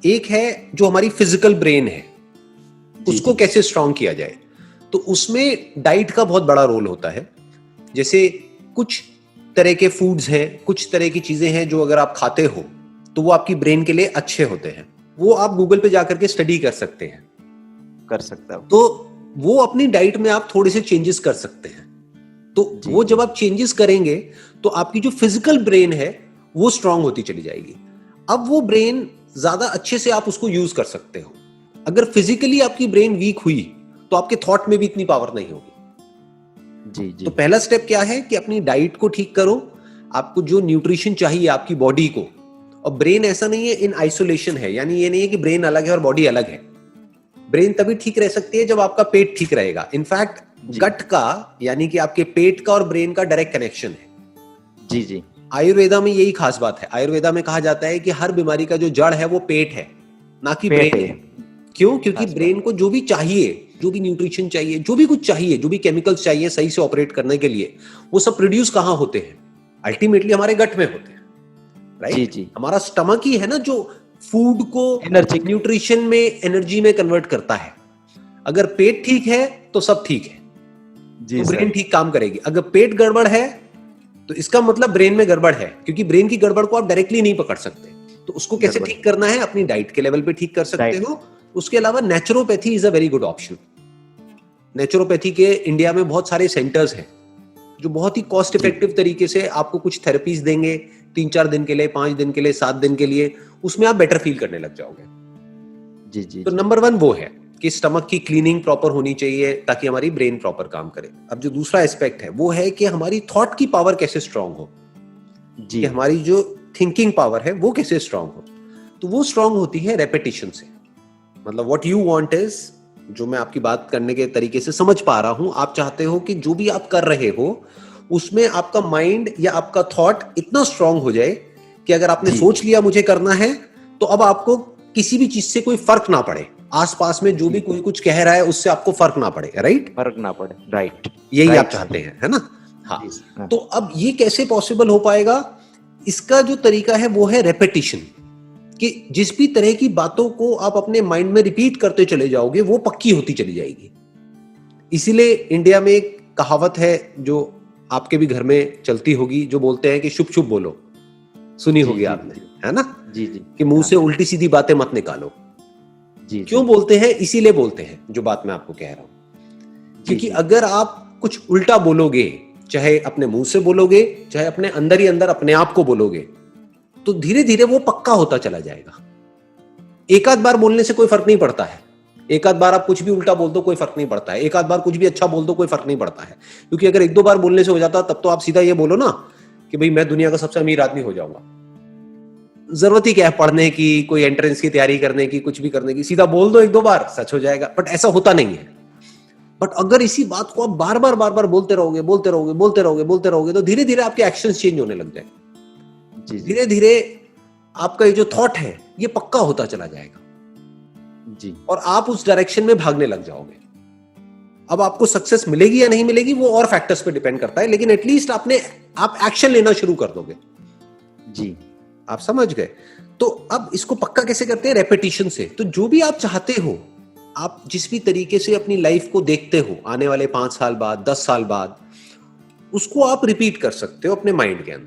एक है जो हमारी फिजिकल ब्रेन है, उसको कैसे स्ट्रांग किया जाए। तो उसमें डाइट का बहुत बड़ा रोल होता है। जैसे कुछ तरह के फूड्स हैं, कुछ तरह की चीजें हैं जो अगर आप खाते हो तो वो आपकी ब्रेन के लिए अच्छे होते हैं। वो आप गूगल पे जाकर के स्टडी कर सकते हैं, कर सकता हूँ। तो वो अपनी डाइट में आप थोड़े से चेंजेस कर सकते हैं। तो वो जब आप चेंजेस करेंगे तो आपकी जो फिजिकल ब्रेन है वो स्ट्रांग होती चली जाएगी। अब वो ब्रेन ज्यादा अच्छे से आप उसको यूज कर सकते हो। अगर फिजिकली आपकी ब्रेन वीक हुई तो आपके थॉट में भी इतनी पावर नहीं होगी। जी। तो पहला स्टेप क्या है कि अपनी डाइट को ठीक करो, आपको जो न्यूट्रिशन चाहिए आपकी बॉडी को। और ब्रेन ऐसा नहीं है इन आइसोलेशन है, यानी ये नहीं है कि ब्रेन अलग है और बॉडी अलग है। ब्रेन तभी ठीक रह सकती है जब आपका पेट ठीक रहेगा। इनफैक्ट गट का, यानी कि आपके पेट का और ब्रेन का डायरेक्ट कनेक्शन है। जी। आयुर्वेदा में यही खास बात है। आयुर्वेदा में कहा जाता है कि हर बीमारी का जो जड़ है वो पेट है, ना कि ब्रेन है। क्यों? क्योंकि ब्रेन को जो भी चाहिए, जो भी न्यूट्रिशन चाहिए, जो भी कुछ चाहिए, जो भी केमिकल्स चाहिए सही से ऑपरेट करने के लिए, वो सब प्रोड्यूस कहां होते हैं? अल्टीमेटली हमारे गट में होते हैं, राइट? जी। हमारा स्टमक ही है ना जो फूड को न्यूट्रिशन में, एनर्जी में कन्वर्ट करता है। अगर पेट ठीक है तो सब ठीक है, तो ब्रेन ठीक काम करेगी। अगर पेट गड़बड़ है तो इसका मतलब ब्रेन में गड़बड़ है, क्योंकि ब्रेन की गड़बड़ को आप डायरेक्टली नहीं पकड़ सकते। तो उसको कैसे ठीक करना है? अपनी डाइट के लेवल पे ठीक कर सकते हो। उसके अलावा naturopathy is a very good option. Naturopathy के इंडिया में बहुत सारे सेंटर्स हैं जो बहुत ही कॉस्ट इफेक्टिव तरीके से आपको कुछ थेरेपीज देंगे 3-4 दिन के लिए, 5 दिन के लिए, 7 दिन के लिए। उसमें आप बेटर फील करने लग जाओगे। जी। तो नंबर 1 वो है कि स्टमक की क्लीनिंग प्रॉपर होनी चाहिए ताकि हमारी ब्रेन प्रॉपर काम करे। अब जो दूसरा एस्पेक्ट है वो है कि हमारी थॉट की पावर कैसे स्ट्रांग हो, कि हमारी जो थिंकिंग पावर है वो कैसे स्ट्रांग हो। तो वो स्ट्रांग होती है रेपिटेशन से। मतलब व्हाट यू वांट इज, जो मैं आपकी बात करने के तरीके से समझ पा रहा हूं, आप चाहते हो कि जो भी आप कर रहे हो उसमें आपका माइंड या आपका थॉट इतना स्ट्रांग हो जाए कि अगर आपने सोच लिया मुझे करना है, तो अब आपको किसी भी चीज से कोई फर्क ना पड़े। आसपास में जो भी कोई कुछ कह रहा है उससे आपको फर्क ना पड़े, राइट? फर्क ना पड़े, राइट। यही आप चाहते हैं, है ना? हाँ। तो अब ये कैसे पॉसिबल हो पाएगा? इसका जो तरीका है वो है रेपिटेशन। कि जिस भी तरह की बातों को आप अपने माइंड में रिपीट करते चले जाओगे वो पक्की होती चली जाएगी। इसीलिए इंडिया में एक कहावत है जो आपके भी घर में चलती होगी, जो बोलते हैं कि शुभ शुभ बोलो। सुनी होगी आपने, है ना? जी। कि मुंह से उल्टी सीधी बातें मत निकालो। क्यों बोलते हैं? इसीलिए बोलते हैं जो बात मैं आपको कह रहा हूं। क्योंकि अगर आप कुछ उल्टा बोलोगे, चाहे अपने मुंह से बोलोगे, चाहे अपने अंदर ही अंदर अपने आप को बोलोगे, तो धीरे धीरे वो पक्का होता चला जाएगा। एक आध बार बोलने से कोई फर्क नहीं पड़ता है। एक आध बार आप कुछ भी उल्टा बोल दो कोई फर्क नहीं पड़ता है। एक आध बार कुछ भी अच्छा बोल दो कोई फर्क नहीं पड़ता है। क्योंकि अगर 1-2 बार बोलने से हो जाता तब तो आप सीधा ये बोलो ना कि भाई मैं दुनिया का सबसे अमीर आदमी हो जाऊंगा। जरूरत ही क्या है पढ़ने की, कोई एंट्रेंस की तैयारी करने की, कुछ भी करने की? सीधा बोल दो 1-2 बार, सच हो जाएगा। बट ऐसा होता नहीं है। बट अगर इसी बात को आप बार बार बोलते रहोगे तो धीरे धीरे आपके एक्शंस चेंज होने लग जाएंगे। धीरे धीरे आपका ये जो थॉट है ये पक्का होता चला जाएगा जी, और आप उस डायरेक्शन में भागने लग जाओगे। अब आपको सक्सेस मिलेगी या नहीं मिलेगी वो और फैक्टर्स पे डिपेंड करता है, लेकिन एटलीस्ट आप एक्शन लेना शुरू कर दोगे। जी, आप समझ गए? तो अब इसको पक्का कैसे करते हैं? रेपिटेशन से। तो जो भी आप चाहते हो, आप जिस भी तरीके से अपनी लाइफ को देखते हो आने वाले 5 साल बाद, 10 साल बाद, उसको आप रिपीट कर सकते हो अपने माइंड के अंदर।